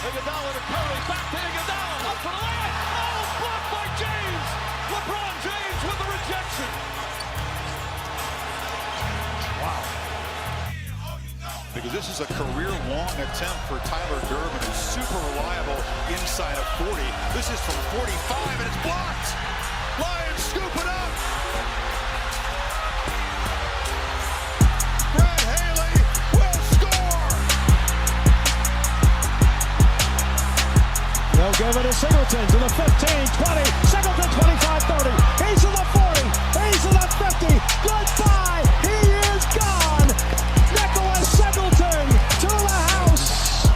Iguodala to Curry, back to Iguodala, up for the layup. Oh, blocked by James. LeBron James with the rejection. Wow. Because this is a career-long attempt for Tyler Durbin, who's super reliable inside of 40. This is from 45, and it's blocked. Lions scoop it up. Brad Haley will score. They'll give it to Singleton to the 15, 20, Singleton 25, 30. He's to the 40, he's to the 50. Goodbye, he is gone. Nicholas Singleton to the house.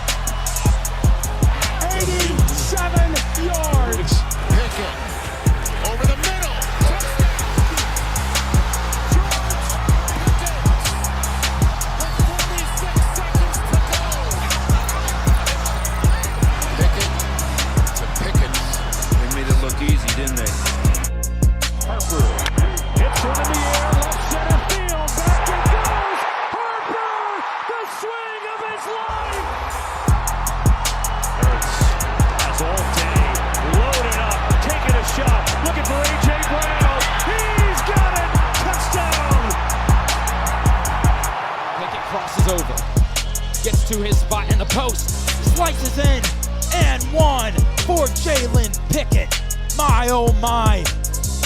87 yards. Pickett over the middle. Look easy, didn't they? Harper hits one in the air, left center field, back it goes. Harper, the swing of his life. Hurts has all day, loaded up, taking a shot, looking for A.J. Brown. He's got it, touchdown. Pickett crosses over, gets to his spot in the post, slices in, and one for Jalen Pickett. My, oh my,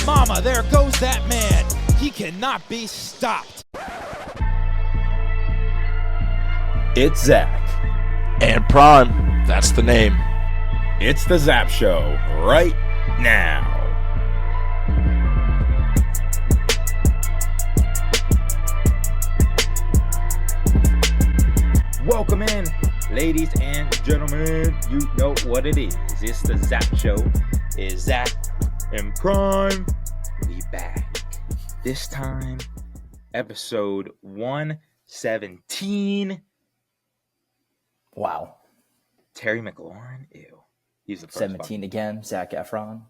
mama, there goes that man. He cannot be stopped. It's Zach. And Prime, that's the name. It's the ZAP Show right now. Welcome in, ladies and gentlemen. You know what it is. It's the ZAP Show. It's Zach and Prime. We back. This time, episode 117. Wow. Terry McLaurin. Ew. He's the first 17 one. again, Zac Efron.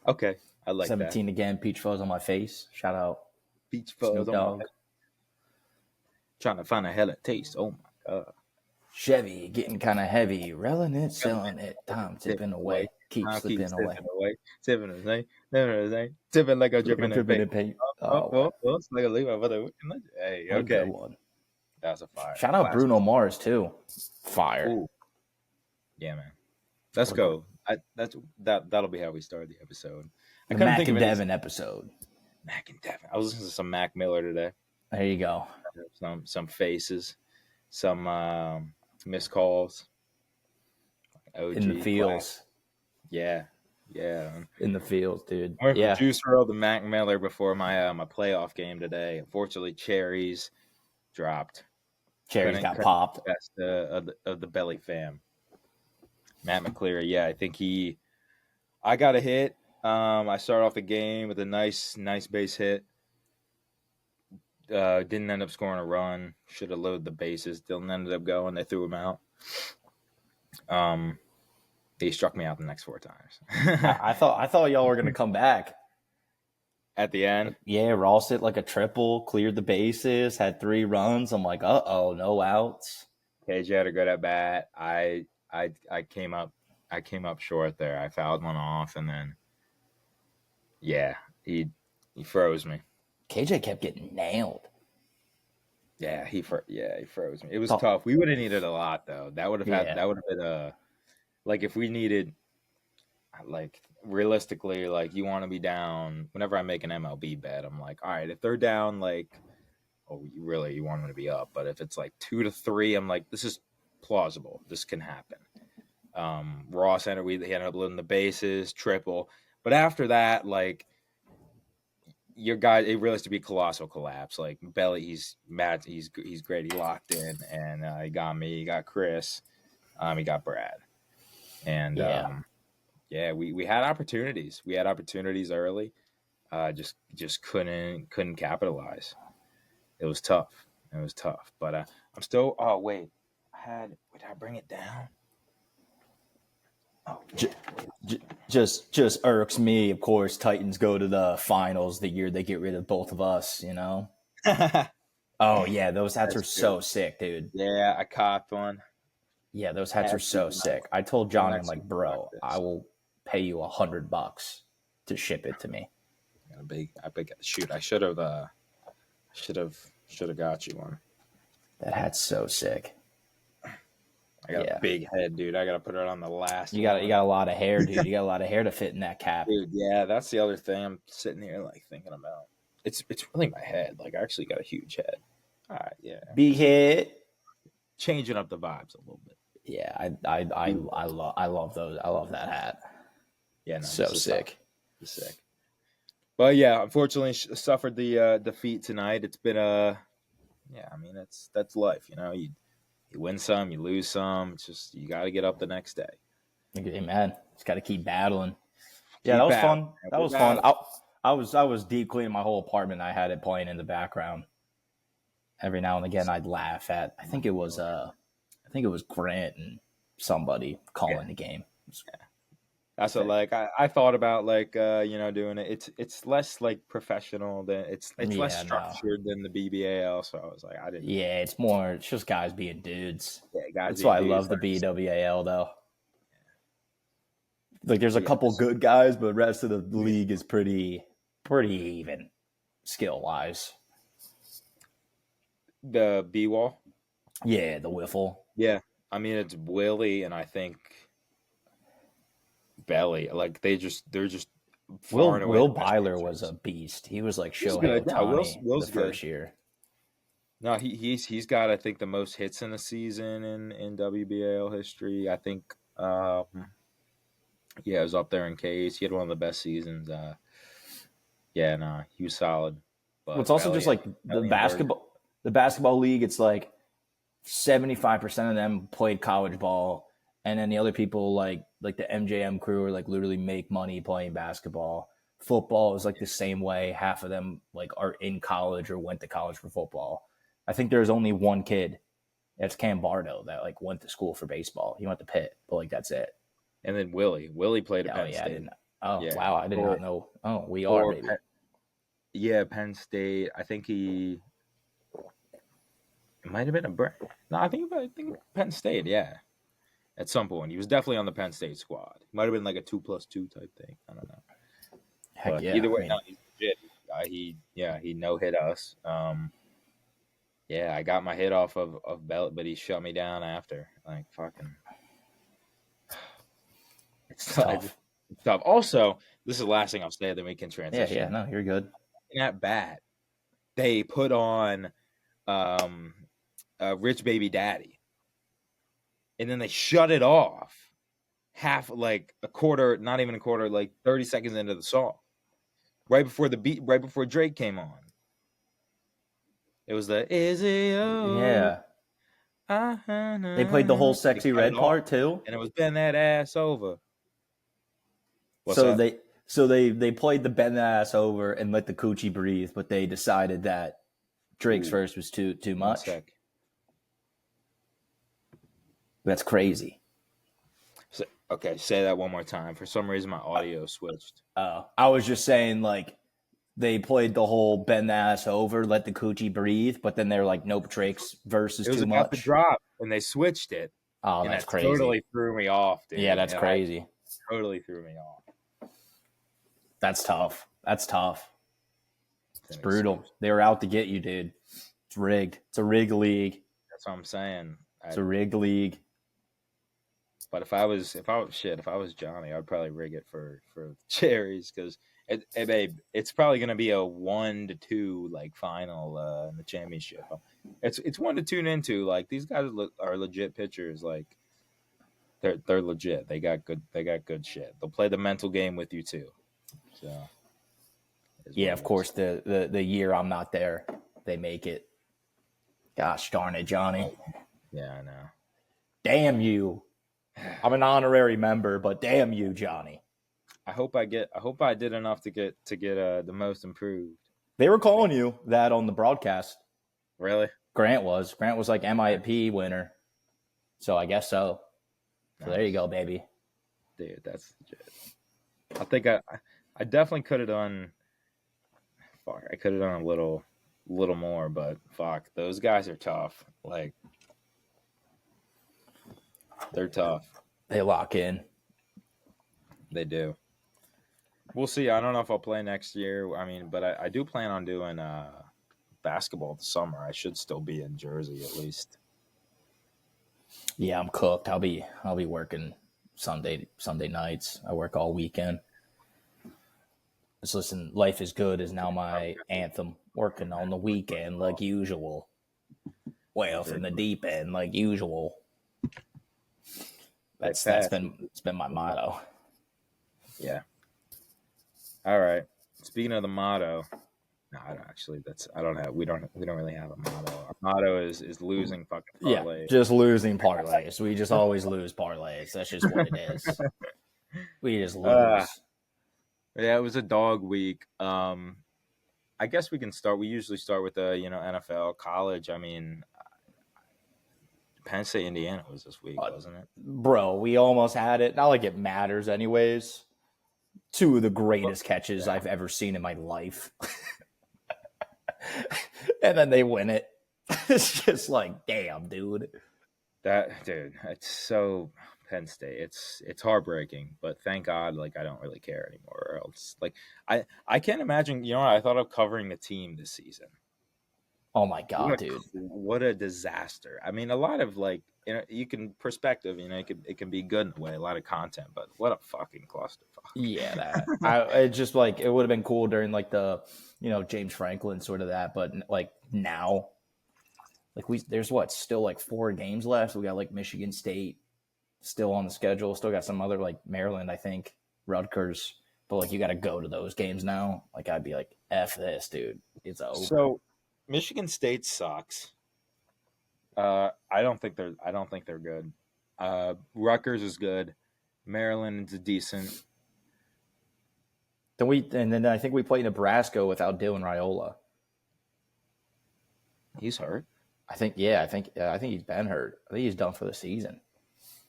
Okay, I like 17 again, peach fuzz on my face. Shout out. Beach fuzz Snoop on Dogg. my- Trying to find a hella taste. Oh my god. Chevy getting kind of heavy. Relling it, selling it. Time tipping away. Keep slipping away. Tipping like a dripping in Dripping in paint. paint. Oh, it's like a leave my brother. Hey, Good okay. one. That's a fire. Shout out Classic. Bruno Mars, too. Fire. Ooh. Yeah, man. Let's go. That'll be how we start the episode. The I couldn't Mac think and of it. Devin episode. Mac and Devin. I was listening to some Mac Miller today. There you go. Some faces, some missed calls. OG In the fields. class. Yeah. In the fields, dude. I went Yeah. from Juice WRLD to Mac Miller before my my playoff game today. Unfortunately, Cherries dropped. Cherries got popped. Best of the Belly fam. Matt McCleary, yeah, I think I got a hit. I started off the game with a nice base hit. Didn't end up scoring a run. Should have loaded the bases. Dylan ended up going. They threw him out. He struck me out the next 4 times. I thought y'all were going to come back. At the end, Yeah, Ross hit like a triple, cleared the bases, had 3 runs. I'm like, uh-oh, no outs. KJ had a good at bat. I came up short there. I fouled one off, and then he froze me. KJ kept getting nailed. Yeah, he froze me. It was tough. We would have needed a lot though. That would have been like if we needed, like realistically, like you want to be down. Whenever I make an MLB bet, I'm like, all right, if they're down, like, oh, you want them to be up. But if it's like 2-3, I'm like, this is plausible. This can happen. Ross he ended up loading the bases, triple. But after that, like, your guy, it really has to be colossal collapse. Like Belly, he's mad. He's great. He locked in, and he got me. He got Chris. He got Brad. And we had opportunities. We had opportunities early. Just couldn't capitalize. It was tough. But I'm still. Oh wait, did I bring it down? Oh, Just irks me. Of course, Titans go to the finals the year they get rid of both of us. You know. Oh yeah, those hats are so sick, dude. Yeah, I copped one. Yeah, those hats are so sick. I told Johnny, I'm like, bro, I will pay you $100 to ship it to me. Shoot, I should have got you one. That hat's so sick. I got a big head, dude. I got to put it on the last. You got a lot of hair, dude. You got a lot of hair to fit in that cap. Dude, yeah, that's the other thing I'm sitting here like thinking about. It's really my head. Like, I actually got a huge head. All right, yeah. Big head. Changing up the vibes a little bit. Yeah, I love those. I love that hat. Yeah, no, so sick. Sick. But yeah, unfortunately, suffered the defeat tonight. It's been yeah. I mean, that's life. You know, you win some, you lose some. It's just you got to get up the next day. Amen. Just got to keep battling. Yeah, that was fun. That was fun. I was deep cleaning my whole apartment. I had it playing in the background. Every now and again, I'd laugh at. I think it was Grant and somebody calling the game. Yeah. That's what, like, I thought about, like, doing it. It's less like professional than it's less structured than the BBAL. So I was like, I didn't. Yeah, it's just guys being dudes. Yeah, guys. That's why I love the BWAL though. Like, there's a couple good guys, but the rest of the league is pretty even skill wise. The B-Wall? Yeah, the Wiffle. Yeah. I mean, it's Willie and I think Belly. Like, they're just Will Byler was a beast. He was like Shohei Ohtani the first year. No, he's got, I think, the most hits in a season in WBAL history. I think it was up there in Ks. He had one of the best seasons. He was solid. But it's also just like the basketball league. It's like 75% of them played college ball, and then the other people like the MJM crew are like literally make money playing basketball. Football is like the same way. Half of them like are in college or went to college for football. I think there's only one kid, that's Cam Bardo, that like went to school for baseball. He went to Pitt, but like that's it. And then Willie played at Penn State. Wow, I did not know. Oh, we are, baby. Penn State. I think it might have been I think Penn State. Yeah, at some point he was definitely on the Penn State squad. It might have been like a 2+2 type thing. I don't know. Heck but yeah. Either way, he's legit. He no hit us. I got my hit off of Belt, but he shut me down after. Like, fucking. It's tough. It's tough. Also, this is the last thing I'll say, then we can transition. Yeah, no, you're good. At bat, they put on Rich Baby Daddy, and then they shut it off like a quarter, not even a quarter, like 30 seconds into the song, right before Drake came on. It was the "Is it you?" Yeah. They played the whole Sexy Red part too, and it was "Bend That Ass Over." So they played the "Bend That Ass Over" and "Let the Coochie Breathe," but they decided that Drake's verse was too much. That's crazy. Okay, say that one more time. For some reason, my audio switched. I was just saying, like, they played the whole "Bend the Ass Over, Let the Coochie Breathe," but then they're like, "Nope, Drake's verse is too much." It was about to drop, and they switched it. Oh, that's crazy! Totally threw me off, dude. Yeah, that's crazy. Totally threw me off. That's tough. It's brutal. They were out to get you, dude. It's rigged. It's a rigged league. That's what I'm saying. It's a rigged league. But if I was Johnny, I'd probably rig it for cherries because it's probably gonna be a 1-2 like final in the championship. It's one to tune into. Like, these guys are legit pitchers. Like, they're legit. They got good shit. They'll play the mental game with you too. So yeah, of course. The year I'm not there, they make it. Gosh darn it, Johnny. Yeah, I know. Damn you. I'm an honorary member, but damn you, Johnny. I hope I did enough to get the most improved. They were calling you that on the broadcast. Really? Grant was like MIP winner. So I guess so. Nice. So there you go, baby. Dude, that's legit. I think I definitely could have done. Fuck, I could have done a little more, but fuck, those guys are tough. Like, They're tough. They lock in. They do. We'll see. I don't know if I'll play next year. I mean, but I do plan on doing basketball this summer. I should still be in Jersey at least. Yeah, I'm cooked. I'll be working Sunday nights. I work all weekend. Just listen, Life is Good is now my anthem. Working on the weekend like usual. Way off in the deep end like usual. It's been my motto. Yeah. All right. Speaking of the motto, no, I don't actually. We don't really have a motto. Our motto is losing fucking parlays. Yeah, just losing parlays. We just always lose parlays. That's just what it is. We just lose. Yeah, it was a dog week. I guess we can start. We usually start with the NFL, college. I mean, Penn State, Indiana was this week, wasn't it? Bro, we almost had it. Not like it matters, anyways. Two of the greatest catches I've ever seen in my life. And then they win it. It's just like, damn, dude. It's so Penn State. It's heartbreaking, but thank God, like, I don't really care anymore. Or else, like, I can't imagine. You know what? I thought of covering the team this season. Oh my God, dude! What a disaster. I mean, a lot of you can perspective. It can be good in a way, a lot of content, but what a fucking clusterfuck. Yeah, it just like it would have been cool during like the James Franklin sort of that, but like now, like there's still like 4 games left. We got like Michigan State still on the schedule. Still got some other like Maryland, I think, Rutgers, but like you got to go to those games now. Like I'd be like, F this, dude. It's over. So Michigan State sucks. I don't think they're good. Rutgers is good. Maryland is decent. Then I think we play Nebraska without Dylan Raiola. He's hurt. I think he's been hurt. I think he's done for the season.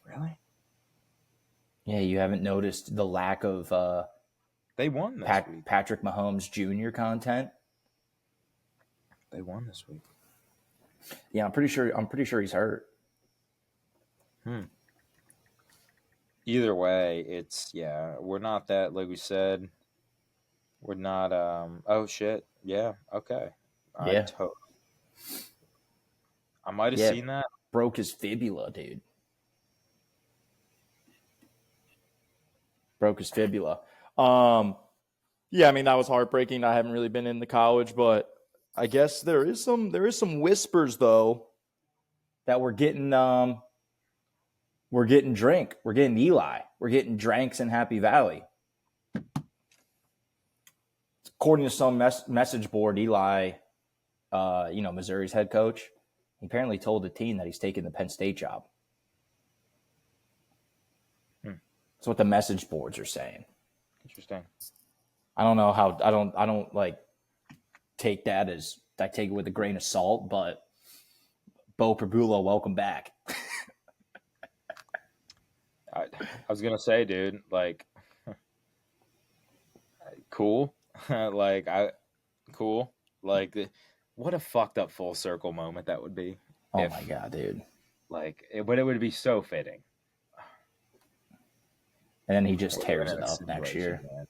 Really? Yeah, you haven't noticed the lack of they won this week. Patrick Mahomes Jr. content. They won this week. Yeah, I'm pretty sure he's hurt. Either way, we're not that, like we said. We're not oh shit. Yeah, okay. Yeah. I might have seen that. Broke his fibula, dude. Broke his fibula. Yeah, I mean that was heartbreaking. I haven't really been in the college, but I guess there is some whispers though that we're getting Drink, we're getting Eli, we're getting Dranks in Happy Valley. According to some message board, Eli, Missouri's head coach, he apparently told the team that he's taking the Penn State job. That's what the message boards are saying. Interesting. I don't know how. I don't like take that as I take it with a grain of salt, but Bo Prabula, welcome back. I was gonna say, dude, like, cool, cool, like, what a fucked up full circle moment that would be. Oh my God, dude! Like, but it would be so fitting. And then he just tears it up next year. Man.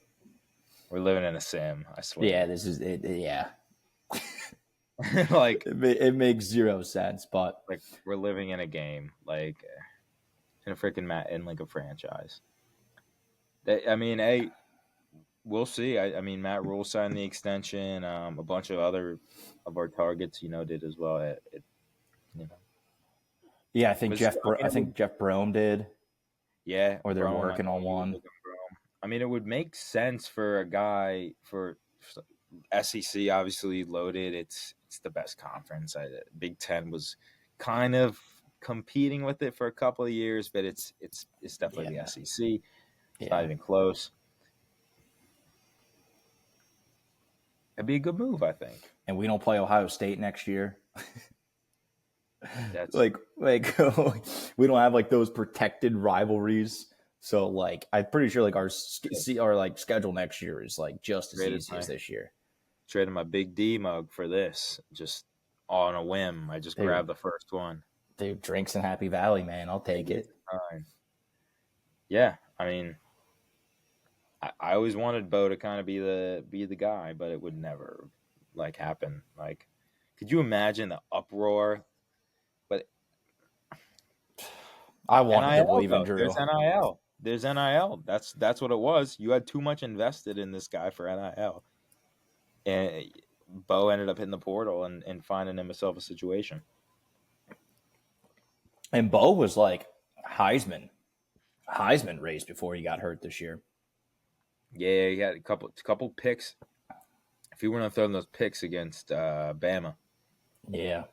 We're living in a sim, I swear. Yeah, this is it. Yeah. Like it makes zero sense, but like we're living in a game, like in a freaking like a franchise. I mean, we'll see. I mean, Matt Rule signed the extension. A bunch of other of our targets, did as well. Yeah, I think Jeff Brome did. Yeah, or they're working on one. I mean, it would make sense for a guy for SEC. Obviously loaded. It's the best conference. Big Ten was kind of competing with it for a couple of years, but it's definitely the SEC. It's not even close. It'd be a good move, I think. And we don't play Ohio State next year. That's like we don't have like those protected rivalries. So like I'm pretty sure like our like schedule next year is like just as easy as this year. Traded my Big D mug for this just on a whim. I just grabbed the first one. Dude, Drinks in Happy Valley, man. I'll take it. fine. Yeah, I mean, I always wanted Bo to kind of be the guy, but it would never like happen. Like, could you imagine the uproar? But I wanted to NIL believe in though, Drew. there's NIL. There's NIL. That's what it was. You had too much invested in this guy for NIL, and Bo ended up hitting the portal and finding himself a situation. And Bo was like Heisman race before he got hurt this year. Yeah, he had a couple picks. If he wouldn't have thrown those picks against Bama, Yeah.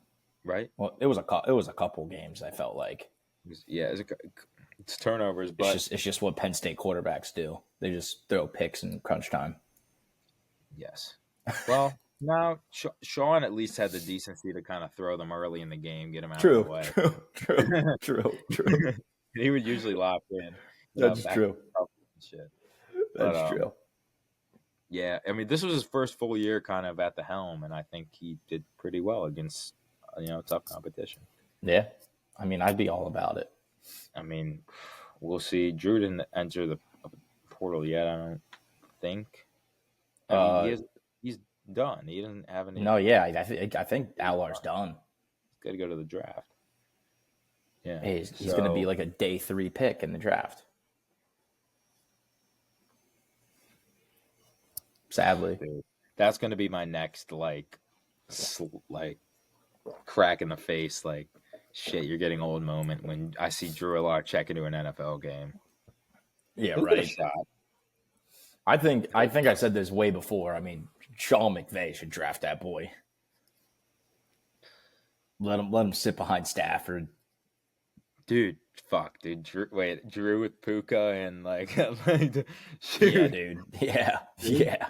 right? Well, it was a couple games. I felt like It's turnovers, but it's just what Penn State quarterbacks do. They just throw picks in crunch time. yes. Well, now Sean at least had the decency to kind of throw them early in the game, get them out of the way. True. He would usually lock in. That's true. Shit. That's true. Yeah, I mean, this was his first full year kind of at the helm, and I think he did pretty well against tough competition. Yeah, I mean, I'd be all about it. I mean, we'll see. Drew didn't enter the portal yet, I don't think. I mean, he's done. He doesn't have any. No, yeah, I think Allar's done. He's got to go to the draft. Yeah, he's going to be like a day 3 pick in the draft. Sadly, dude, that's going to be my next like crack in the face, like shit, you're getting old moment when I see Drew Allar check into an NFL game. Yeah, right. I think I said this way before. I mean, Sean McVay should draft that boy. Let him sit behind Stafford. Dude, fuck, dude. Drew with Puka and like, shoot. Yeah, dude. Yeah.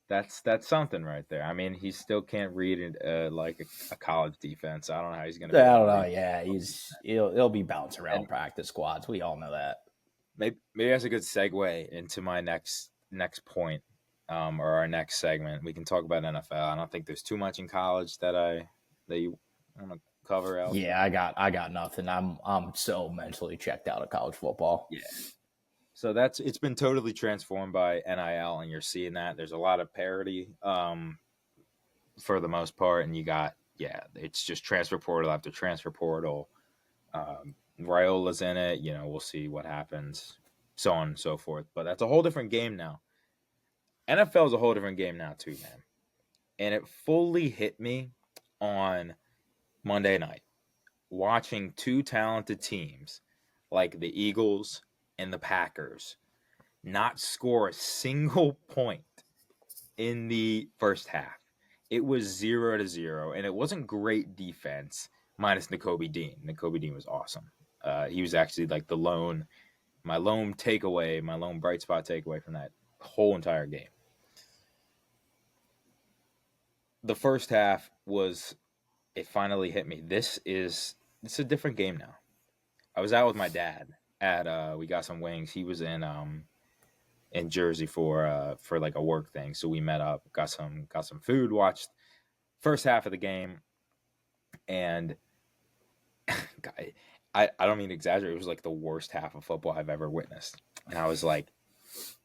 That's something right there. I mean, he still can't read like a college defense. I don't know how he's gonna. I don't know. Yeah, he'll be bouncing around practice squads. We all know that. Maybe that's a good segue into my next point, or our next segment. We can talk about NFL. I don't think there's too much in college that you want to cover out. Yeah, I got nothing. I'm so mentally checked out of college football. Yeah. So it's been totally transformed by NIL, and you're seeing that. There's a lot of parity for the most part, and you got, it's just transfer portal after transfer portal. Raiola's in it, we'll see what happens, so on and so forth. But that's a whole different game now. NFL is a whole different game now too, man. And it fully hit me on Monday night, watching two talented teams like the Eagles and the Packers not score a single point in the first half. It was 0-0, and it wasn't great defense, minus Nakobe Dean. Nakobe Dean was awesome. He was actually like my lone bright spot takeaway from that whole entire game. The first half it finally hit me. It's a different game now. I was out with my dad we got some wings. He was in Jersey for like a work thing. So we met up, got some food, watched first half of the game, and I don't mean to exaggerate. It was like the worst half of football I've ever witnessed. And I was like,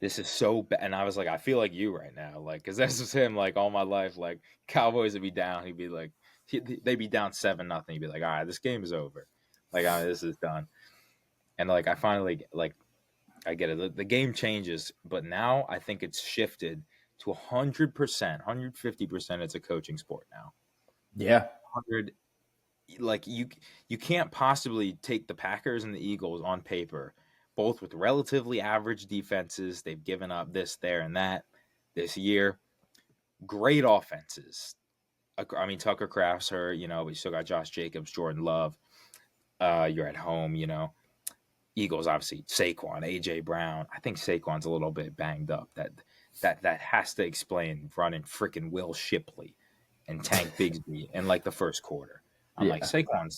this is so bad. And I was like, I feel like you right now. Like, because this is him, like, all my life. Like, Cowboys would be down. He'd be like, they'd be down 7-0. He'd be like, all right, this game is over. Like, this is done. And, like, I finally, like, I get it. The game changes. But now I think it's shifted to 100%, 150%. It's a coaching sport now. Yeah. 100. Like, you can't possibly take the Packers and the Eagles on paper, both with relatively average defenses. They've given up this, there, and that this year. Great offenses. I mean, Tucker Kraft's hurt, we still got Josh Jacobs, Jordan Love. You're at home, Eagles, obviously, Saquon, A.J. Brown. I think Saquon's a little bit banged up. That has to explain running freaking Will Shipley and Tank Bigsby in, like, the first quarter. I'm like,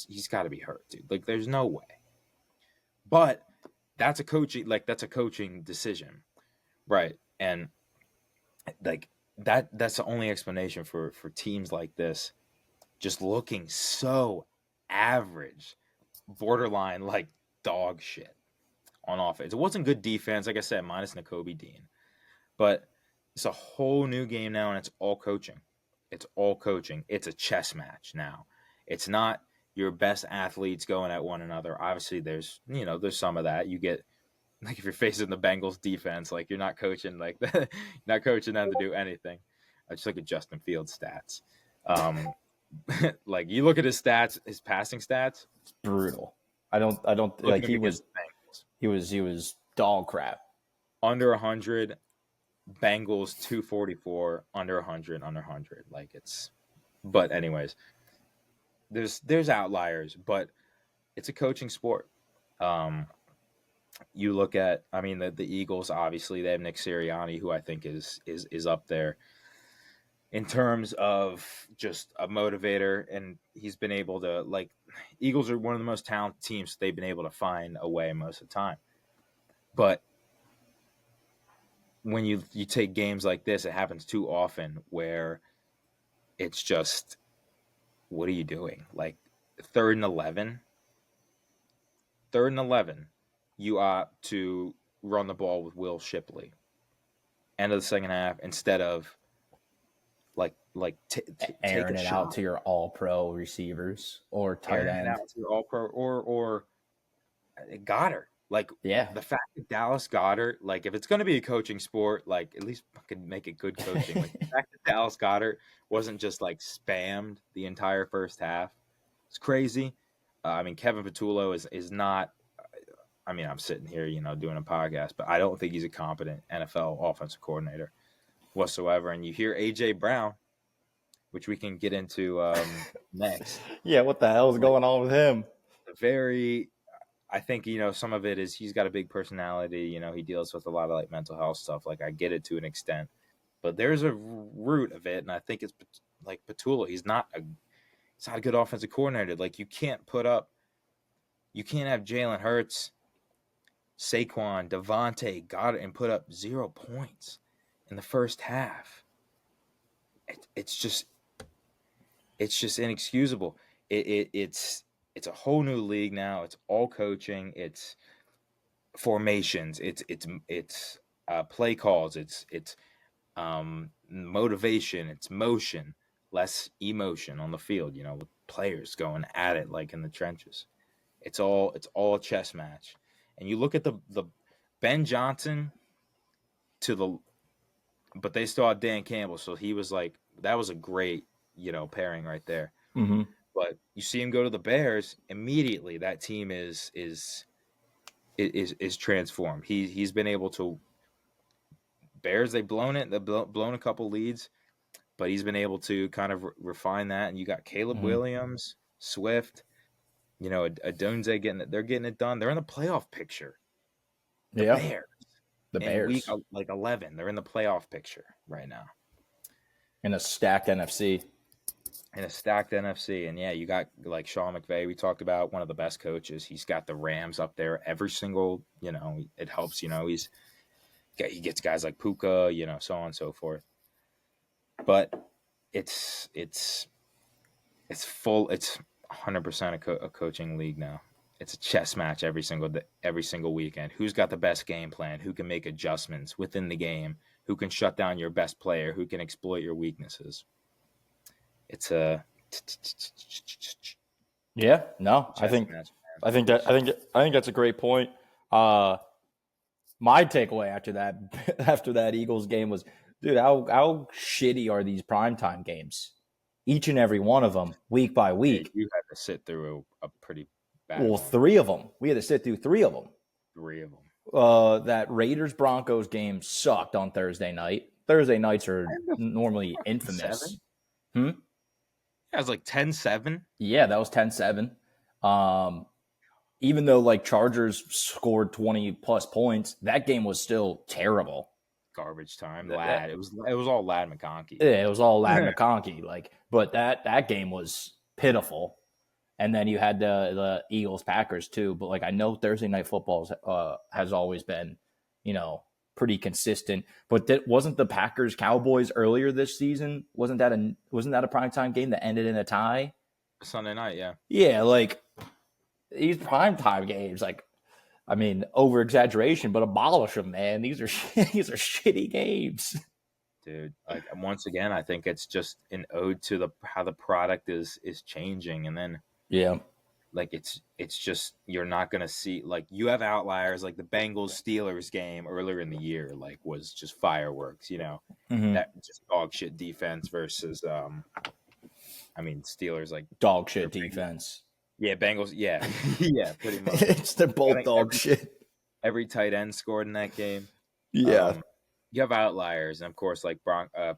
he's got to be hurt, dude. Like, there's no way. But that's a coaching decision, right? And like that's the only explanation for teams like this just looking so average, borderline like dog shit on offense. It wasn't good defense, like I said, minus Nakobe Dean. But it's a whole new game now, and it's all coaching. It's all coaching. It's a chess match now. It's not your best athletes going at one another. Obviously, there's some of that. You get, like, if you're facing the Bengals defense, like, you're not coaching like that. You're not coaching them to do anything. I just look at Justin Fields' stats. Like, you look at his stats, his passing stats. It's brutal. I don't like he was dog crap. Under 100, Bengals 244, under 100, under 100. Like, it's, but anyways, there's outliers, but it's a coaching sport. You look at, I mean, the Eagles, obviously they have Nick Sirianni, who I think is up there in terms of just a motivator, and he's been able to, like, Eagles are one of the most talented teams. They've been able to find a way most of the time. But when you take games like this, it happens too often where it's just, what are you doing? Like, 3rd and 11, you opt to run the ball with Will Shipley. End of the second half, instead of airing it out to your all-pro receivers or tight end. Out to your all-pro or Goddard. Like, yeah, the fact that Dallas Goedert, like, if it's going to be a coaching sport, like, at least fucking make it good coaching. Like, the fact that Dallas Goedert wasn't just, like, spammed the entire first half, it's crazy. I mean, Kevin Patullo is not. I mean, I'm sitting here, doing a podcast, but I don't think he's a competent NFL offensive coordinator whatsoever. And you hear A.J. Brown, which we can get into next. Yeah, what the hell is going on with him? I think, some of it is he's got a big personality. He deals with a lot of, like, mental health stuff. Like, I get it to an extent. But there's a root of it, and I think it's, like, Patullo. He's not a good offensive coordinator. Like, you can't have Jalen Hurts, Saquon, Devontae, Goddard, and put up 0 points in the first half. It's just inexcusable. It's a whole new league now. It's all coaching. It's formations. It's play calls. It's motivation. It's motion, less emotion on the field. With players going at it like in the trenches. It's all a chess match. And you look at the Ben Johnson but they still had Dan Campbell, so he was like, that was a great pairing right there. Mm-hmm. But you see him go to the Bears, immediately that team is transformed. He's been able to. Bears, they've blown a couple leads, but he's been able to kind of refine that. And you got Caleb Williams, Swift, Adonze getting it done. They're in the playoff picture. The Bears. Week 11, they're in the playoff picture right now. In a stacked NFC. And yeah, you got, like, Sean McVay. We talked about, one of the best coaches. He's got the Rams up there every single. It helps. He gets guys like Puka. So on and so forth. But it's full. It's 100% a coaching league now. It's a chess match every single weekend. Who's got the best game plan? Who can make adjustments within the game? Who can shut down your best player? Who can exploit your weaknesses? It's a I think that's a great point. My takeaway after that Eagles game was, dude, how shitty are these primetime games? Each and every one of them, week by week. You had to sit through a pretty bad one. 3 of them. We had to sit through 3 of them. 3 of them. That Raiders-Broncos game sucked on Thursday night. Thursday nights are normally infamous. That was like 10-7. Yeah, that was 10-7. Even though, like, Chargers scored 20-plus points, that game was still terrible. Garbage time. It was all Ladd McConkey. Yeah, it was all Ladd McConkey. Like, but that game was pitiful. And then you had the Eagles-Packers too. But, like, I know Thursday night football has always been, pretty consistent. But wasn't the Packers-Cowboys earlier this season? Wasn't that a primetime game that ended in a tie? Sunday night, yeah. Yeah, like, these primetime games, like, I mean, over exaggeration, but abolish them, man. These are these are shitty games. Dude, like once again, I think it's just an ode to how the product is changing, and then yeah, like it's just you're not gonna see like you have outliers like the Bengals Steelers game earlier in the year like was just fireworks, that just dog shit defense versus Steelers like dog shit defense. Bengals, yeah, pretty much. They're both dog shit. Every tight end scored in that game. Yeah. You have outliers, and of course, like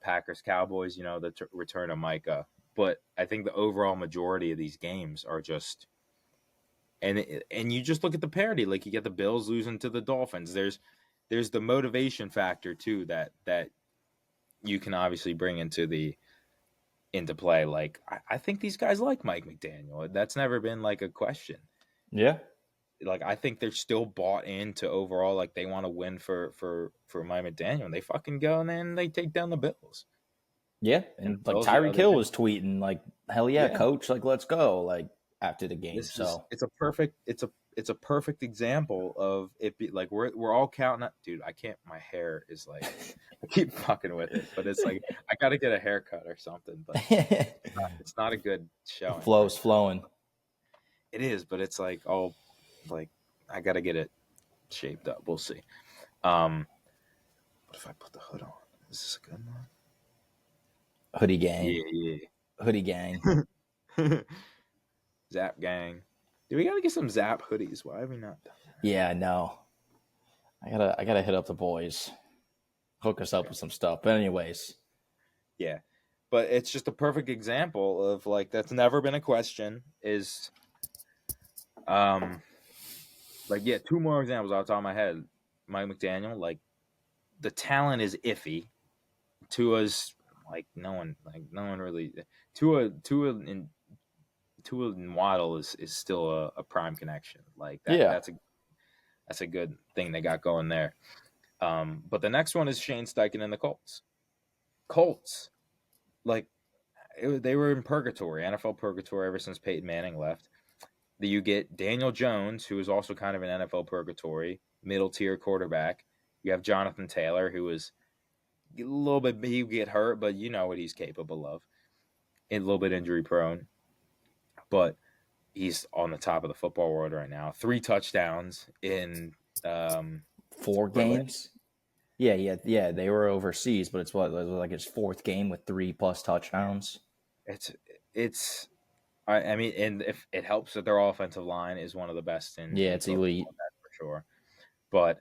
Packers, Cowboys, the return of Micah. But I think the overall majority of these games are just, and you just look at the parity. Like you get the Bills losing to the Dolphins. There's the motivation factor too that you can obviously bring into play. Like I think these guys like Mike McDaniel. That's never been like a question. Yeah. Like I think they're still bought into overall, like they want to win for Mike McDaniel, and they fucking go and then they take down the Bills. Yeah, and like Tyreek Hill was tweeting like, "Hell yeah, coach! Like let's go!" Like after the game. It's a perfect perfect example of it. Like we're all counting up, dude. I can't. My hair is like I keep fucking with it, but it's like I got to get a haircut or something. But it's not a good showing. Flow's flowing. It is, but it's like like I gotta get it shaped up. We'll see. What if I put the hood on? Is this a good one? Hoodie gang. Yeah. Hoodie gang. Zap gang. Dude, we gotta get some Zap hoodies. Why have we not done that? Yeah, no. I gotta hit up the boys. Hook us up with some stuff. But anyways. Yeah. But it's just a perfect example of like that's never been a question. Is two more examples off the top of my head. Mike McDaniel, like the talent is iffy. Tua's like no one really. Tua and Waddle is still a prime connection. Like that, yeah. That's a good thing they got going there. But the next one is Shane Steichen and the Colts. Colts, like they were in purgatory, NFL purgatory ever since Peyton Manning left. You get Daniel Jones, who is also kind of an NFL purgatory, middle tier quarterback. You have Jonathan Taylor, who is a little bit, he would get hurt, but you know what he's capable of. A little bit injury prone, but he's on the top of the football world right now. 3 touchdowns in 4 games. Yeah. They were overseas, but it was like his 4th game with 3+ touchdowns. I mean, and if it helps that their offensive line is one of the best in it's elite for sure. But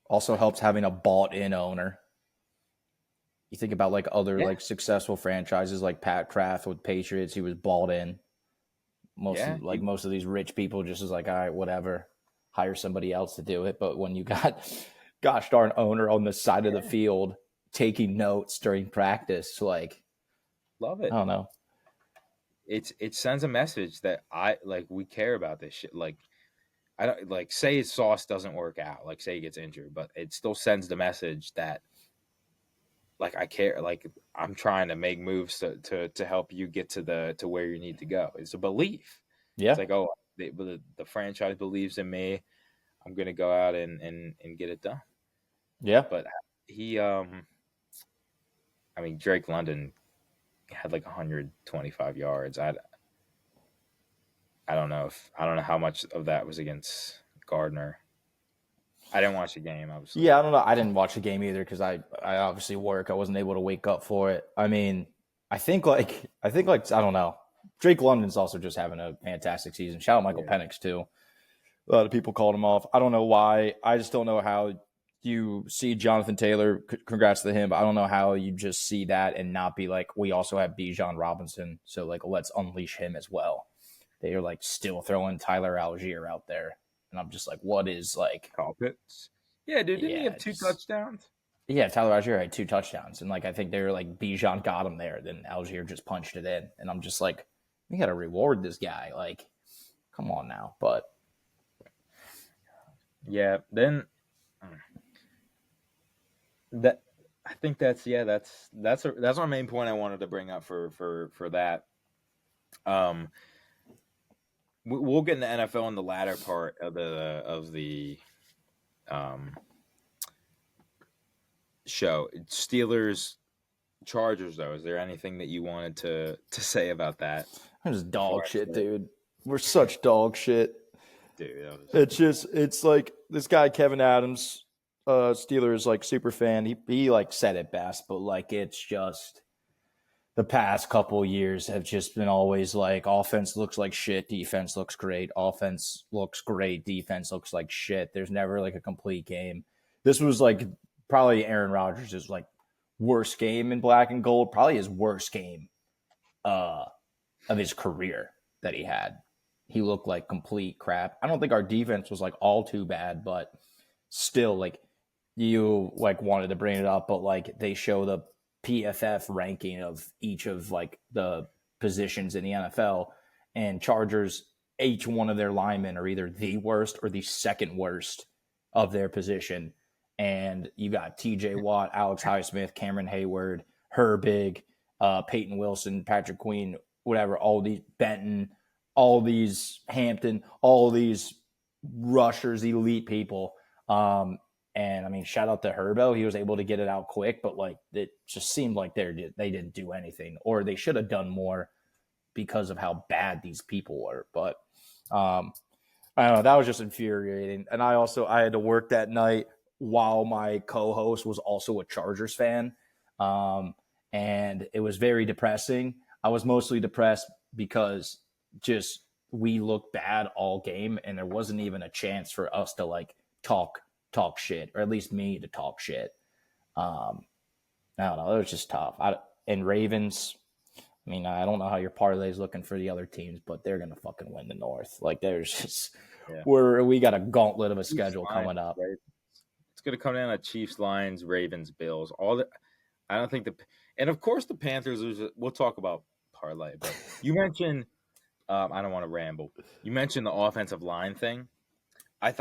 also helps having a bought-in owner. You think about like other like successful franchises like Pat Kraft with Patriots, he was bought in. Most of these rich people just is like, all right, whatever, hire somebody else to do it. But when you got gosh darn owner on the side of the field taking notes during practice, like love it. I don't know. It sends a message that we care about this shit. Like I don't like say his Sauce doesn't work out, like say he gets injured, but it still sends the message that like I care, like I'm trying to make moves to help you get to where you need to go. It's a belief. Yeah. It's like, oh, the franchise believes in me. I'm gonna go out and get it done. Yeah. But he Drake London had like 125 yards. I don't know how much of that was against Gardner. I didn't watch the game, obviously. Yeah, I don't know. I didn't watch the game either because I obviously work. I wasn't able to wake up for it. I mean, I think I don't know. Drake London's also just having a fantastic season. Shout out Michael Penix too. A lot of people called him off. I don't know why. I just don't know how you see Jonathan Taylor. Congrats to him. But I don't know how you just see that and not be like, we also have Bijan Robinson. So like, let's unleash him as well. They are like still throwing Tyler Algier out there. And I'm just like, what is like Kyle Pitts? Yeah, dude, didn't he have 2 touchdowns? Yeah, Tyler Algier had 2 touchdowns. And like I think they were like Bijan got him there. Then Algier just punched it in. And I'm just like, we gotta reward this guy. Like, come on now. But yeah, then that I think that's our main point I wanted to bring up for that. we'll get in the NFL in the latter part of the show. Steelers, Chargers, though. Is there anything that you wanted to say about that? I'm just dog shit, dude. We're such dog shit. Dude, it's like this guy Kevin Adams, Steelers like super fan. He like said it best, but like it's just the past couple years have just been always like offense looks like shit, defense looks great, offense looks great, defense looks like shit. There's never like a complete game. This was like probably Aaron Rodgers' like worst game in black and gold, probably his worst game of his career that he had. He looked like complete crap. I don't think our defense was like all too bad, but still, like you like wanted to bring it up, but like they show the PFF ranking of each of like the positions in the NFL, and Chargers, each one of their linemen are either the worst or the second worst of their position. And you got TJ Watt, Alex Highsmith, Cameron Hayward, Herbig, Peyton Wilson, Patrick Queen, whatever, all these Benton, all these Hampton, all these rushers, elite people. And I mean, shout out to Herbo. He was able to get it out quick, but like it just seemed like they didn't do anything, or they should have done more because of how bad these people were. But I don't know. That was just infuriating. And I had to work that night while my co-host was also a Chargers fan. And it was very depressing. I was mostly depressed because just we looked bad all game, and there wasn't even a chance for us to like talk shit, or at least me to talk shit. I don't know. It was just tough. And Ravens, I mean, I don't know how your parlay's looking for the other teams, but they're going to fucking win the North. Like there's just, we got a gauntlet of a schedule coming up. Right? It's going to come down to Chiefs, Lions, Ravens, Bills. I don't think and of course the Panthers, we'll talk about parlay, but you mentioned, I don't want to ramble. You mentioned the offensive line thing. I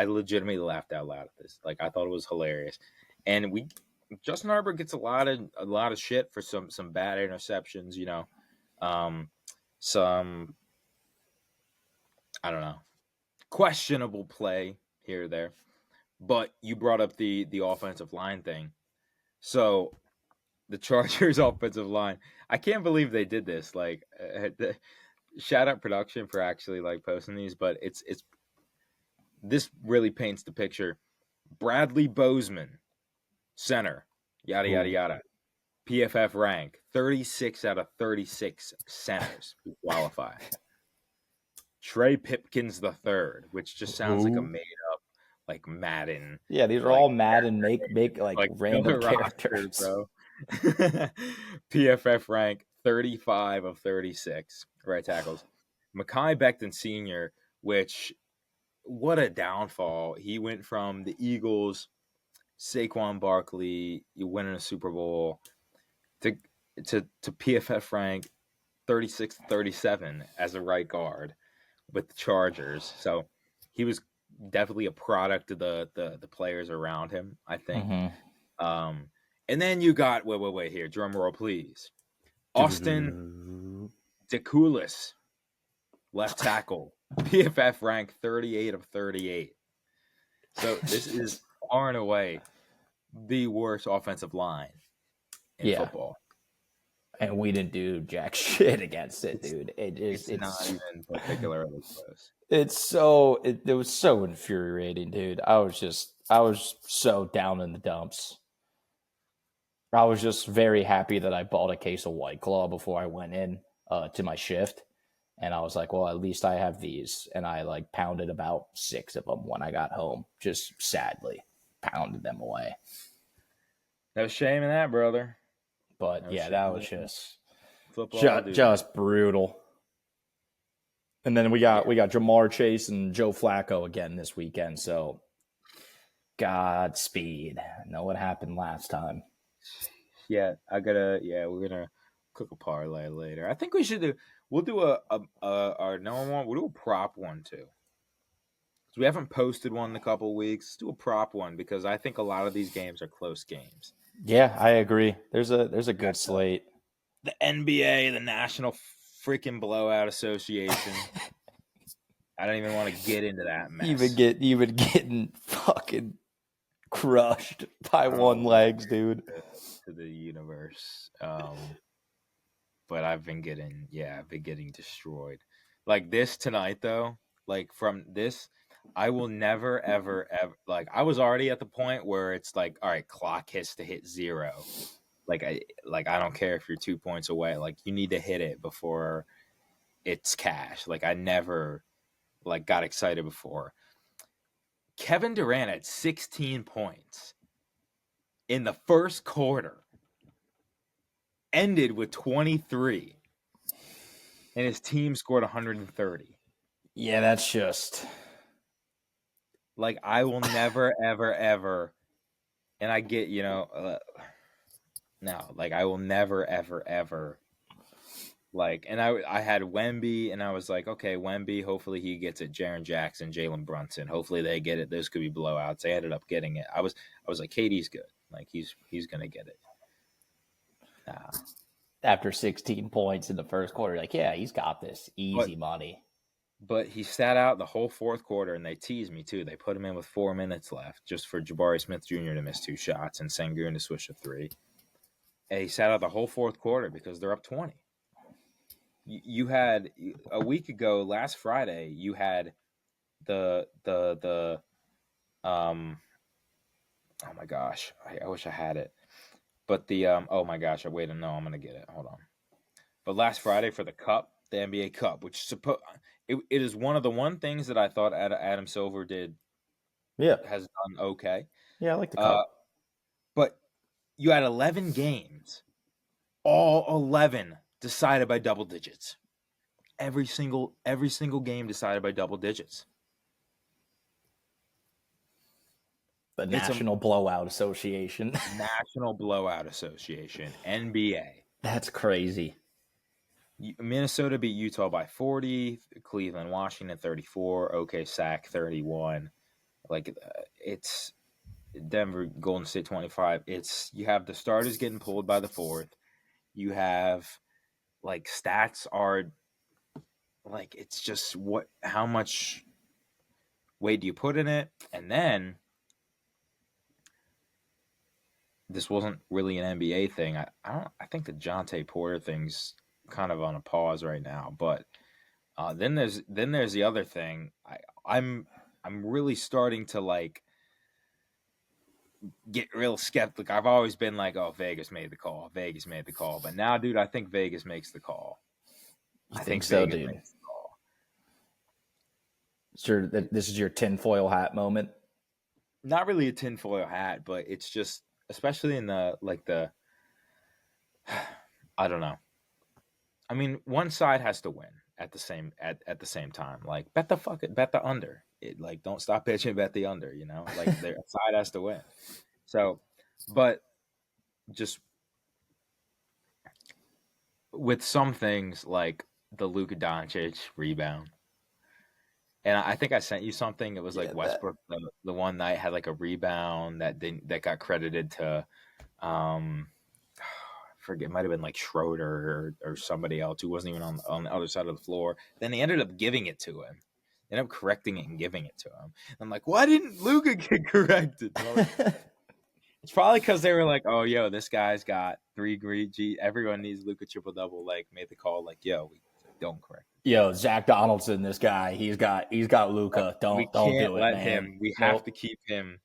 legitimately laughed out loud at this. Like I thought it was hilarious. And Justin Herbert gets a lot of shit for some bad interceptions, you know. Some, I don't know, questionable play here or there. But you brought up the offensive line thing. So the Chargers offensive line, I can't believe they did this. Like shout out production for actually like posting these, but it's this really paints the picture. Bradley Bozeman, center, yada yada yada. PFF rank 36 out of 36 centers who qualify. Trey Pipkins III, which just sounds like a made up like Madden. Yeah, these are all Madden make like random characters, bro. PFF rank 35 of 36 right tackles. Mekhi Becton Sr., which what a downfall. He went from the Eagles, Saquon Barkley, you winning a Super Bowl, to PFF rank 36 37 as a right guard with the Chargers. So he was definitely a product of the players around him, I think. Mm-hmm. And then you got wait here, drum roll please. Austin DeCoulis, left tackle, PFF rank 38 of 38. So this is far and away the worst offensive line in football. And we didn't do jack shit against it, dude. It's not even particularly close. It was so infuriating, dude. I was so down in the dumps. I was just very happy that I bought a case of White Claw before I went in to my shift. And I was like, well, at least I have these. And I like pounded about 6 of them when I got home. Just sadly pounded them away. No shame in that, brother. But no that was just football, just brutal. And then we got Jamar Chase and Joe Flacco again this weekend. So Godspeed. I know what happened last time. Yeah, we're gonna cook a parlay later. I think we'll do our number one. We'll do a prop one too. Because we haven't posted one in a couple of weeks. Let's do a prop one because I think a lot of these games are close games. Yeah, I agree. There's a good slate. The NBA, the National freaking blowout association. I don't even want to get into that mess. Even getting fucking crushed by one legs, dude. To the universe. But I've been getting destroyed. Like this tonight though, like from this, I will never ever like I was already at the point where it's like, all right, clock hits to hit 0. Like I don't care if you're 2 points away. Like you need to hit it before it's cash. Like I never like got excited before. Kevin Durant had 16 points in the first quarter. Ended with 23. And his team scored 130. Yeah, that's just like I will never ever ever, and I get no, like I will never ever ever like, and I had Wemby, and I was like, okay, Wemby, hopefully he gets it. Jaren Jackson, Jalen Brunson, hopefully they get it. Those could be blowouts. They ended up getting it. I was like, KD's good. Like he's gonna get it. After 16 points in the first quarter, like, yeah, he's got this easy money. But he sat out the whole fourth quarter, and they teased me too. They put him in with 4 minutes left just for Jabari Smith Jr. to miss 2 shots and Sengun to swish a 3. And he sat out the whole fourth quarter because they're up 20. You had a week ago, last Friday, you had the oh my gosh, I wish I had it. But the oh my gosh, I'm gonna get it. Hold on. But last Friday for the Cup, the NBA Cup, which it is one of the things that I thought Adam Silver did. Yeah, has done okay. Yeah, I like the Cup. But you had 11 games, all 11 decided by double digits. Every single game decided by double digits. The National Blowout Association. National Blowout Association, NBA. That's crazy. Minnesota beat Utah by 40, Cleveland, Washington 34, OK Sac 31. Like it's Denver, Golden State 25. It's you have the starters getting pulled by the fourth. You have like stats are like it's just how much weight do you put in it? And then this wasn't really an NBA thing. I think the Jonte Porter thing's kind of on a pause right now, but then there's the other thing. I'm really starting to like get real skeptical. I've always been like, oh, Vegas made the call, but now, dude, I think Vegas makes the call. I think so, Vegas dude. Makes the call. Sure, this is your tinfoil hat moment. Not really a tinfoil hat, but it's just, especially in the I don't know. I mean, one side has to win at the same time. Like bet the under. Like don't stop pitching, bet the under. Like their side has to win. So, but just with some things like the Luka Doncic rebound, and I think I sent you something. It was like Westbrook. The one night had like a rebound that got credited to. Forget, it might have been like Schroeder or somebody else who wasn't even on the other side of the floor. Then they ended up giving it to him. They ended up correcting it and giving it to him. I'm like, why didn't Luka get corrected? It's probably because they were like, oh, yo, this guy's got 3 green G. Everyone needs Luka triple-double. Like, made the call like, yo, we don't correct it. Yo, Zach Donaldson, this guy, he's got Luka. Don't do it, let man. him. We have to keep him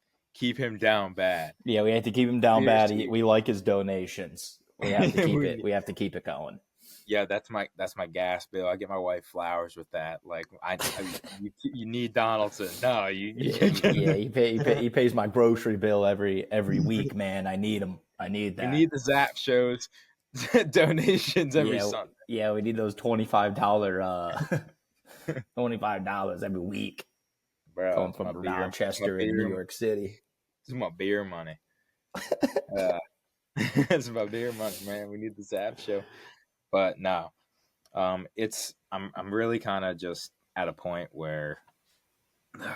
down bad. Yeah, we have to keep him down bad. We like his donations. We have to keep it. We have to keep it going. Yeah, that's my gas bill. I get my wife flowers with that. Like, you need Donaldson. No, he pays my grocery bill every week, man. I need him. I need that. You need the ZAP shows donations every Sunday. Yeah, we need those $25 every week. Bro, coming from Rochester in New York City. This is my beer money. It's my beer money, man. We need the ZAP show. But no, I'm really kind of just at a point where I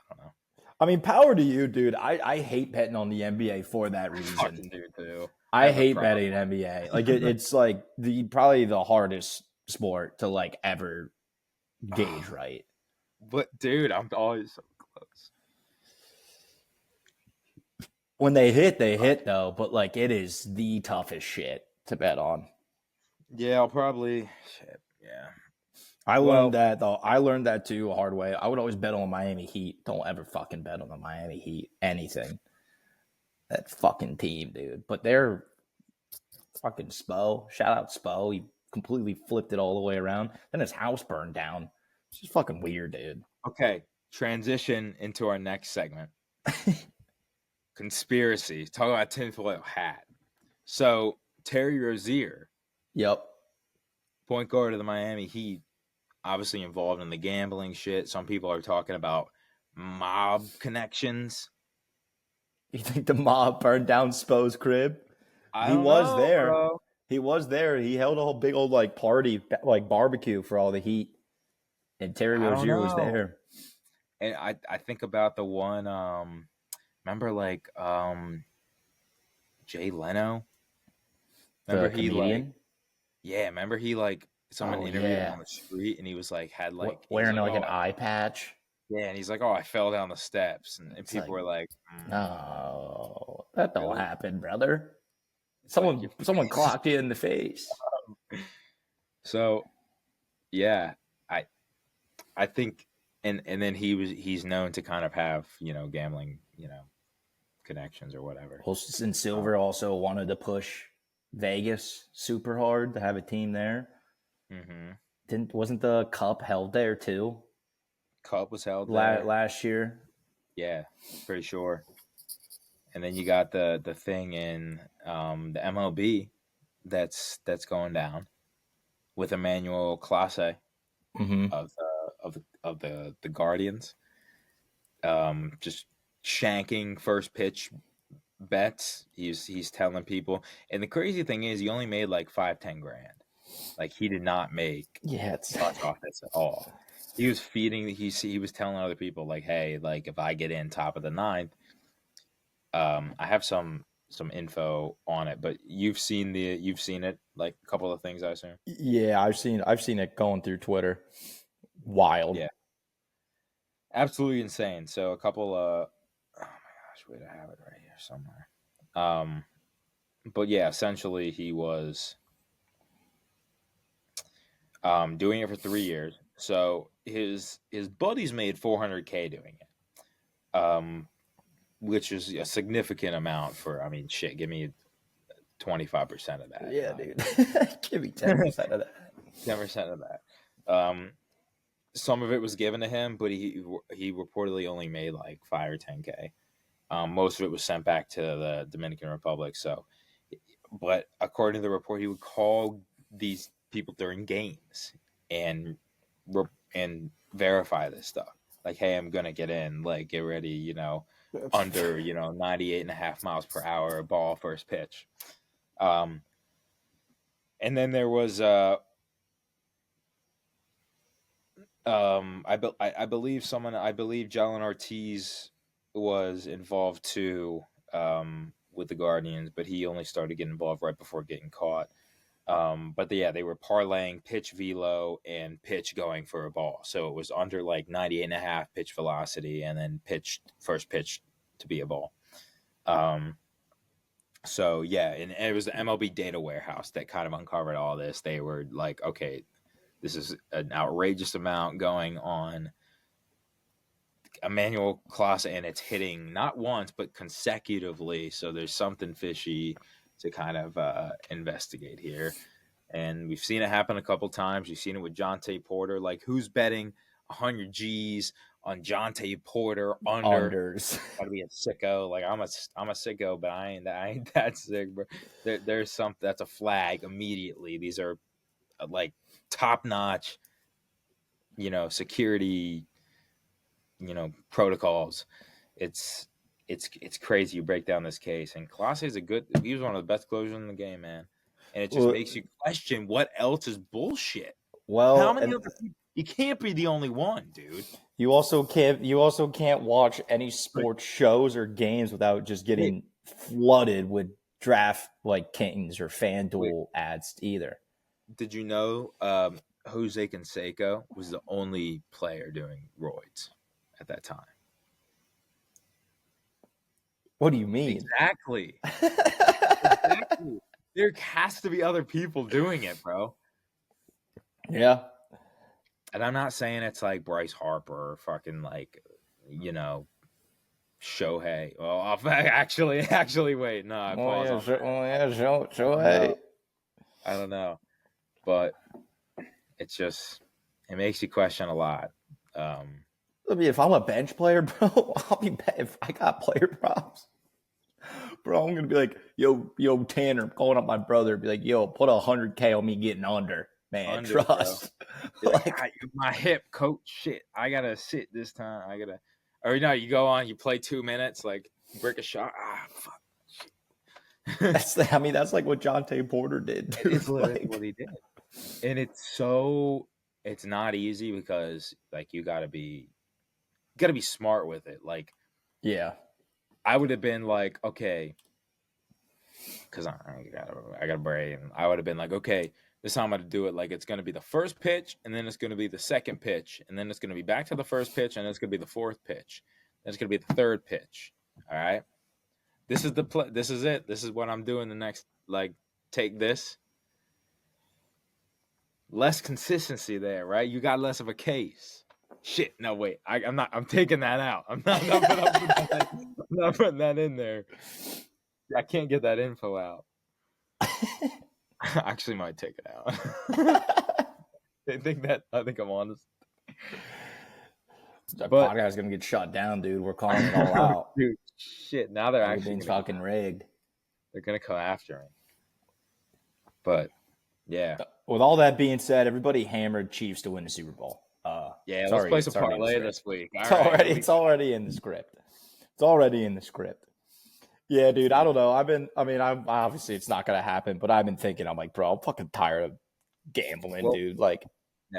don't know. I mean, power to you, dude. I hate betting on the NBA for that reason. Fucking do too. I hate betting NBA. Like it's like probably the hardest sport to like ever gauge right. But dude, I'm always so close. When they hit though. But like it is the toughest shit to bet on. Yeah, I'll probably. Shit, yeah. I learned that though. I learned that too a hard way. I would always bet on Miami Heat. Don't ever fucking bet on the Miami Heat. Anything. That fucking team, dude. But they're fucking Spo. Shout out Spo. He completely flipped it all the way around. Then his house burned down. It's just fucking weird, dude. Okay. Transition into our next segment. Conspiracy. Talk about tinfoil hat. So Terry Rozier. Yep. Point guard of the Miami Heat. Obviously involved in the gambling shit. Some people are talking about mob connections. You think the mob burned down Spo's crib? He was there. Bro. He was there. He held a whole big old like party, like barbecue for all the Heat. And Terry Rozier was there. And I think about the one, remember like Jay Leno? Remember he comedian? like, yeah, remember he like someone interviewed him on the street and he was like had like wearing like an eye patch. Yeah, and he's like, "Oh, I fell down the steps," and people were like, "No, that don't happen, brother." Someone clocked you in the face. So, yeah, I think, and then he's known to kind of have gambling connections or whatever. And Silver also wanted to push Vegas super hard to have a team there. Mm-hmm. Wasn't the Cup held there too? Cup was held there last year. Yeah, pretty sure. And then you got the thing in the MLB that's going down with Emmanuel Clase of the Guardians, just shanking first pitch bets. He's telling people, and the crazy thing is, he only made like $5-10 grand. Like he did not make much off this at all. He was feeding. He was telling other people like, "Hey, like if I get in top of the ninth, I have some info on it." But you've seen it, like a couple of things, I assume. Yeah, I've seen it going through Twitter. Wild. Yeah, absolutely insane. So a couple of, oh my gosh, wait, I have it right here somewhere. But yeah, essentially he was doing it for 3 years. So his buddies made $400K doing it, which is a significant amount for. I mean, shit. Give me 25% of that. Yeah, dude. Give me 10% of that. 10% of that. Some of it was given to him, but he reportedly only made like $5 or $10K. Most of it was sent back to the Dominican Republic. So, but according to the report, he would call these people during games and verify this stuff. Like, hey, I'm gonna get in. Like, get ready. Under 98.5 miles per hour ball first pitch. And then there was I believe Jalen Ortiz was involved too with the Guardians, but he only started getting involved right before getting caught. But they were parlaying pitch velo and pitch going for a ball. So it was under like 98.5 pitch velocity and then first pitch to be a ball. So yeah, and it was the MLB data warehouse that kind of uncovered all this. They were like, okay, this is an outrageous amount going on Emmanuel Clase, and it's hitting not once, but consecutively. So there's something fishy to kind of investigate here. And we've seen it happen a couple times. You've seen it with Jonte Porter. Like, who's betting 100 G's on Jonte Porter unders? Gotta be a sicko. Like, I'm a sicko, but I ain't that sick, bro. There's something that's a flag immediately. These are like top notch, security, protocols. It's crazy. You break down this case, and Clase is he was one of the best closers in the game, man. And it just makes you question what else is bullshit. Well, how many other people? You can't be the only one, dude. You also can't watch any sports shows or games without just getting flooded with draft like Kings or FanDuel ads either. Did you know Jose Canseco was the only player doing roids at that time? What do you mean? Exactly. There has to be other people doing it, bro. Yeah. And I'm not saying it's like Bryce Harper or fucking like, Shohei. Well, actually, wait, no, I pause. Shohei. I don't know, but it's just it makes you question a lot. I mean, if I'm a bench player, bro, I'll be if I got player props, bro, I'm gonna be like, yo, Tanner, I'm calling up my brother, be like, yo, put $100K on me getting under, man, trust. Like, my hip, coach, shit, I gotta sit this time. Or no, you go on, you play 2 minutes, like break a shot. Fuck. That's like what Jonte Porter did. Dude. It's literally what he did, and it's not easy because like you gotta be smart with it. Like, yeah, I would have been like, okay, because I got a brain. I would have been like, okay, this time I'm gonna do it. Like, it's gonna be the first pitch, and then it's gonna be the second pitch, and then it's gonna be back to the first pitch, and then it's gonna be the fourth pitch. Then it's gonna be the third pitch. All right. This is This is it. This is what I'm doing the next. Like, take this. Less consistency there, right? You got less of a case. Shit. No, wait. I'm not. I'm taking that out. I'm not putting that in there. I can't get that info out. I actually might take it out. I think I'm honest. The podcast is gonna get shut down, dude. We're calling it all out. Dude, shit. Now they're actually fucking rigged. They're gonna come after me. But yeah. With all that being said, everybody hammered Chiefs to win the Super Bowl. Let's play some parlay this week. It's already in the script. It's already in the script. Yeah, dude. I don't know. I'm obviously it's not gonna happen, but I've been thinking. I'm like, bro, I'm fucking tired of gambling, dude. Like,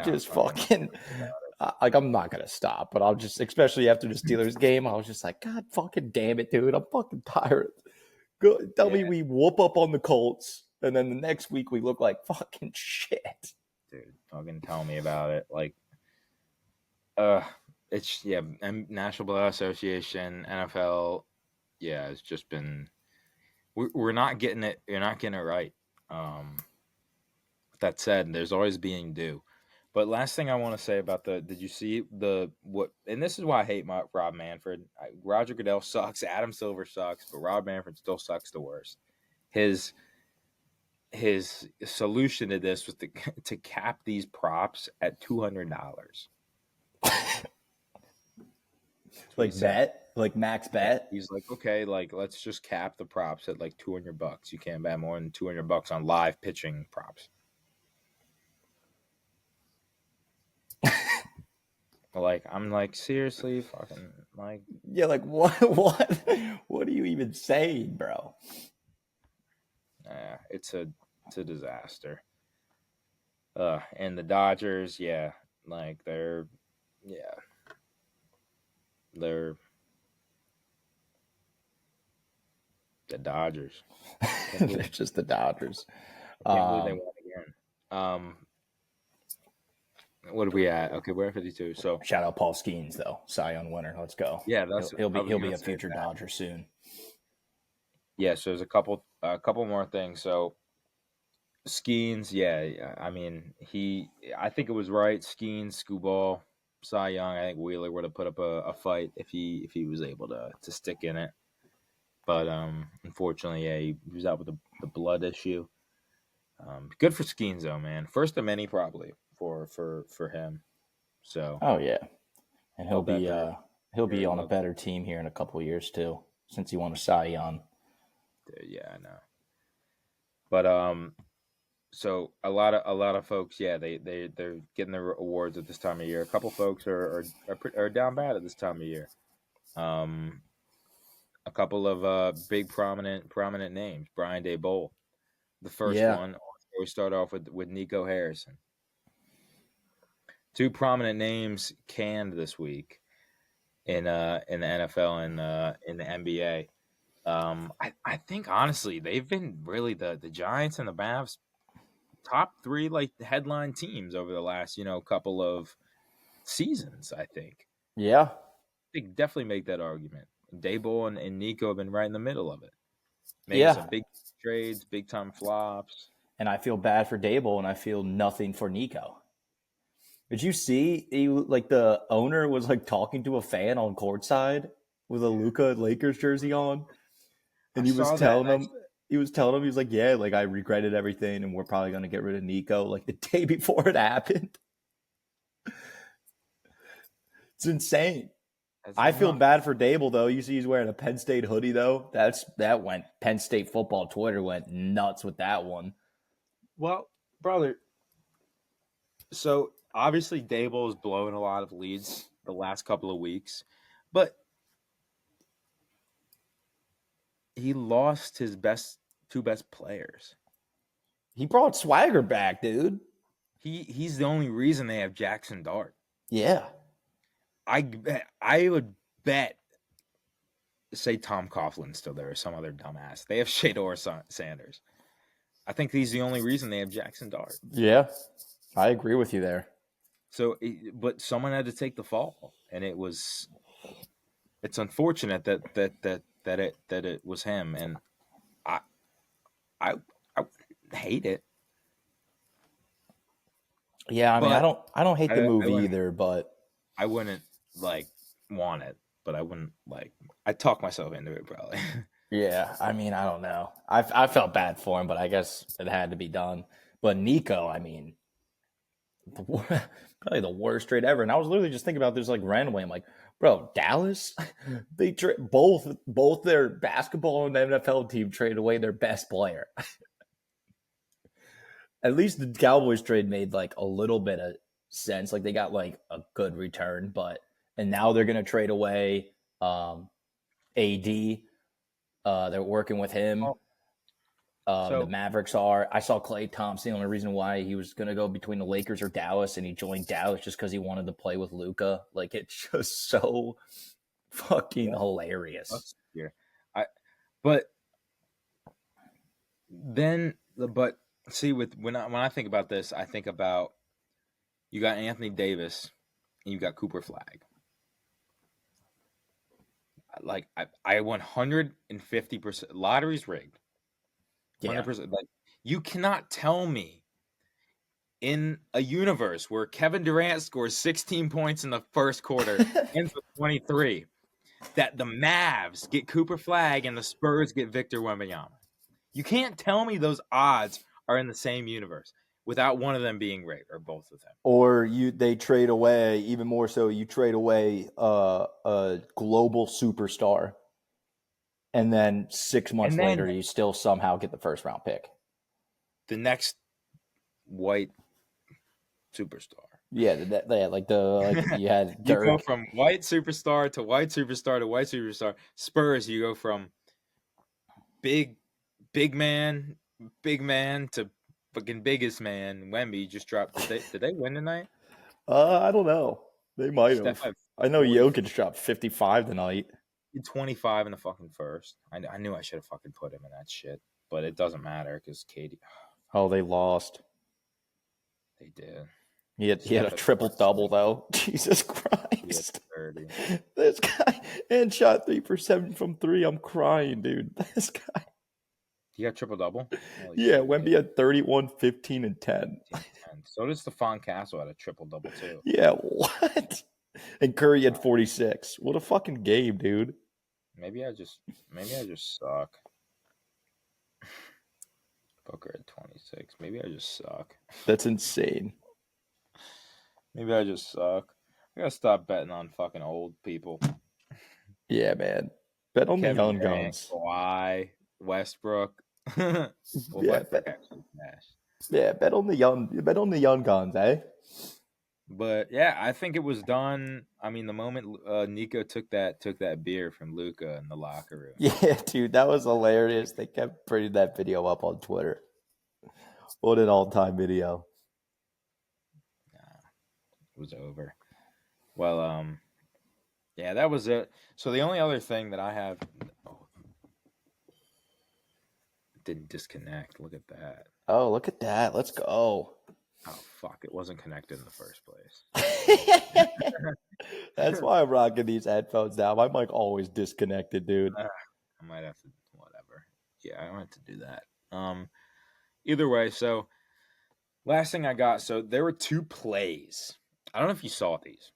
fucking. Like, I'm not gonna stop, but I'll just, especially after the Steelers game, I was just like, God fucking damn it, dude. I'm fucking tired. Tell me we whoop up on the Colts, and then the next week we look like fucking shit. Dude, fucking tell me about it. Like, it's National Blood Association, NFL. Yeah, it's just been. We're not getting it. You're not getting it right. That said, there's always being due. But last thing I want to say about did you see what? And this is why I hate Rob Manfred. Roger Goodell sucks. Adam Silver sucks. But Rob Manfred still sucks the worst. His solution to this was to cap these props at $200. Like max bet. He's like, okay, like let's just cap the props at like $200. You can't bet more than $200 on live pitching props. Like, I'm like, seriously, fucking, like, yeah, like what are you even saying, bro? It's a disaster. And the Dodgers, like they're the Dodgers. They're just the Dodgers. I can't believe they won again. What are we at? Okay, we're at 52. So shout out Paul Skeens though, Cy Young winner. Let's go. Yeah, he'll be a future Dodger soon. Yeah, so there's a couple more things. So Skeens, I mean I think it was right. Skeens, Skubal, Cy Young. I think Wheeler would have put up a fight if he was able to stick in it. But unfortunately, he was out with the blood issue. Good for Skeens though, man. First of many probably for him. So and he'll be on a better team here in a couple of years too, since he won a Cy Young. Yeah, I know. But so a lot of folks, they're getting their awards at this time of year. A couple folks are down bad at this time of year. A couple of big prominent names. Brian Daboll, the first one. We start off with Nico Harrison. Two prominent names canned this week in the NFL and in the NBA. I think honestly they've been really the Giants and the Mavs top three like headline teams over the last couple of seasons. I think. Yeah, They definitely make that argument. Daboll and Nico have been right in the middle of it. Making some big trades, big time flops. And I feel bad for Dable, and I feel nothing for Nico. Did you see the owner was like talking to a fan on courtside with a Luka Lakers jersey on, and he was telling him, he was like, yeah, like I regretted everything, and we're probably gonna get rid of Nico like the day before it happened. It's insane. I feel bad for Dable though. You see, he's wearing a Penn State hoodie though. That went Penn State football Twitter went nuts with that one. Well, brother, so obviously Dable is blowing a lot of leads the last couple of weeks, but he lost his two best players. He brought Swagger back, dude. He's the only reason they have Jackson Dart. Yeah. I would bet, say Tom Coughlin's still there or some other dumbass. They have Shedeur Sanders. I think he's the only reason they have Jackson Dart. Yeah, I agree with you there. So, but someone had to take the fall, and it's unfortunate that it was him, and I hate it. Yeah, I mean, I don't hate the move either, but I wouldn't want it, but I wouldn't I'd talk myself into it probably. Yeah, I mean, I don't know. I felt bad for him, but I guess it had to be done. But Nico, I mean, probably the worst trade ever. And I was literally just thinking about this randomly. I'm like, bro, Dallas, they both their basketball and NFL team traded away their best player. At least the Cowboys trade made a little bit of sense. They got a good return, and now they're gonna trade away AD. They're working with him. The Mavericks are. I saw Klay Thompson. The only reason why he was gonna go between the Lakers or Dallas, and he joined Dallas just because he wanted to play with Luka. It's just so fucking hilarious. Yeah, see, when I think about this, I think about you got Anthony Davis and you got Cooper Flag. I 150% lottery's rigged. 100%. You cannot tell me in a universe where Kevin Durant scores 16 points in the first quarter, ends with 23, that the Mavs get Cooper Flag and the Spurs get Victor Wembanyama. You can't tell me those odds are in the same universe without one of them being rigged or both of them. Or they trade away, even more so, you trade away a global superstar, and then 6 months later you still somehow get the first round pick. The next white superstar. Yeah, you had Dirk. You go from white superstar to white superstar to white superstar. Spurs, you go from big man to fucking biggest man. Wemby just dropped. Did they win tonight? I don't know. They might have. I know Jokic dropped 55 tonight. 25 in the fucking first. I knew I should have fucking put him in that shit, but it doesn't matter because Katie. Oh, they lost. They did. He had a triple double though. Jesus Christ! This guy and shot 3 for 7 from 3. I'm crying, dude. This guy. You got triple double? Yeah, Wemby had 31, 15, and 10. So did Stephon Castle had a triple double too. Yeah, what? And Curry had 46. What a fucking game, dude. Maybe I just suck. Booker at 26. Maybe I just suck. That's insane. Maybe I just suck. I gotta stop betting on fucking old people. Yeah, man. Bet on the young guns. Kawhi, Westbrook. Bet on the young guns, eh? But yeah, I think it was done. I mean, the moment Nico took that beer from Luka in the locker room. Yeah, dude, that was hilarious. They kept putting that video up on Twitter. What an all-time video. was over. Well, yeah, that was it. So the only other thing that I have didn't disconnect. Look at that. Oh, look at that. Let's go. Oh fuck! It wasn't connected in the first place. That's why I'm rocking these headphones now. My mic always disconnected, dude. I might have to, whatever. Yeah, I want to do that. Either way, so last thing I got, so there were 2 plays. I don't know if you saw these,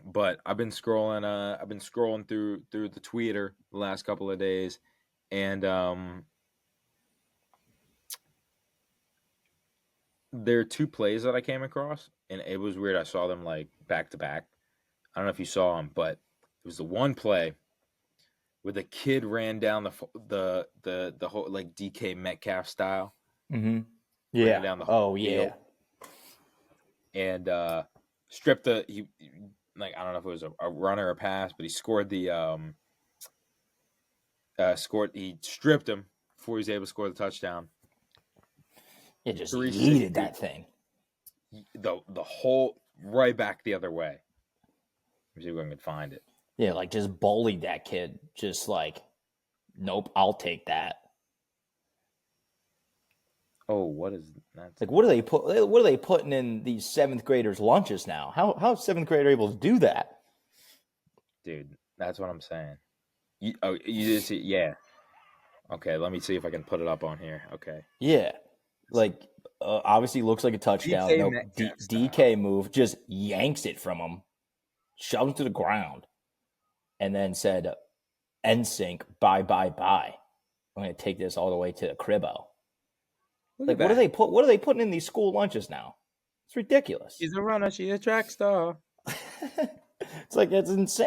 but I've been scrolling through the Twitter the last couple of days, and there are 2 plays that I came across, and it was weird. I saw them like back to back. I don't know if you saw them, but it was the one play where the kid ran down the whole like DK Metcalf style. Mm-hmm. Yeah. Down the whole field, and stripped he like, I don't know if it was a run or a pass, but he scored the he stripped him before he was able to score the touchdown. It just yeeted that thing. The whole right back the other way. Let me see if I can find it. Yeah, like just bullied that kid. Just like, nope, I'll take that. Oh, what is that? Like, what are they putting in these 7th graders' lunches now? How is 7th grader able to do that? Dude, that's what I'm saying. You did see? Yeah. Okay, let me see if I can put it up on here. Okay. Yeah. Like, obviously looks like a touchdown. DK move, just yanks it from him, shoves him to the ground, and then said, "NSYNC, bye, bye, bye. I'm going to take this all the way to the cribbo." Like, what are they putting in these school lunches now? It's ridiculous. She's a runner. She's a track star. It's like, it's insane.